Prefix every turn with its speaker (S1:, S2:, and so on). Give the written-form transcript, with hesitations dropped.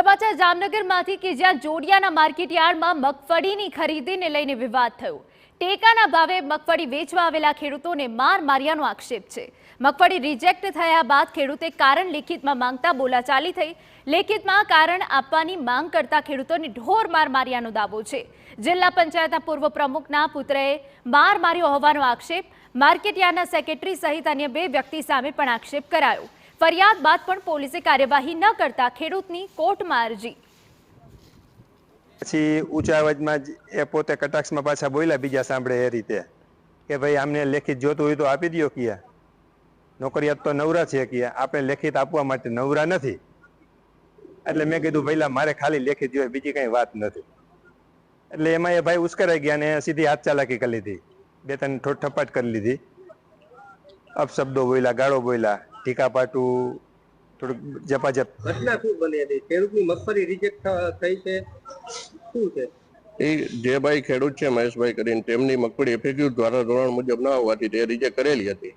S1: સમાચાર જામનગરમાંથી કે જ્યાં જોડિયાના માર્કેટ યાર્ડમાં મગફળીની ખરીદીને લઈને વિવાદ થયો। ટેકાના ભાવે મગફળી વેચવા આવેલા ખેડૂતોને માર માર્યાનો આક્ષેપ છે। મગફળી રિજેક્ટ થયા બાદ ખેડૂતે કારણ લેખિતમાં માંગતા બોલાચાલી થઈ। લેખિતમાં કારણ આપવાની માંગ કરતા ખેડૂતોને ઢોર માર માર્યાનો દાવો છે। જિલ્લા પંચાયતના પૂર્વ પ્રમુખના પુત્રએ માર માર્યો હોવાનો આક્ષેપ। માર્કેટ યાર્ડના સેક્રેટરી સહિત અન્ય 2 વ્યક્તિ સામે પણ આક્ષેપ કરાયો। ફરિયાદ બાદ પણ પોલીસે કાર્યવાહી ન કરતા ખેડૂતની કોર્ટમાં અરજી।
S2: પછી ઊંચા અવાજમાં એ પોતે કટાક્ષમાં પાછા બોલ્યા બીજા સાંભળે એ રીતે કે ભાઈ આમને લેખિત જોતું હોય તો આપી દો કે નોકરિયાત તો નવરા છે કે આપણે લેખિત આપવા માટે નવરા નથી। એટલે મેં કીધું પહેલા મારે ખાલી લેખિત જોઈએ, બીજી કઈ વાત નથી। એટલે એમાં એ ભાઈ ઉશ્કેરાઈ ગયા ને સીધી હાથ ચાલાકી કરી લીધી, 2-3 ઠોઠપાટ કરી લીધી, અપશબ્દો બોલ્યા, ગાળો બોલ્યા, ટીકા પાટું, થોડુંક જપાજપ।
S3: ઘટના શું બની હતી? ખેડૂતની મગફળી રિજેક્ટ થઈ છે, શું છે?
S4: એ જે ભાઈ ખેડૂત છે મહેશભાઈ કરીને તેમની મગફળી એફએક્યુ દ્વારા ધોરણ મુજબ ન હોવાથી તે રિજેક્ટ કરેલી હતી।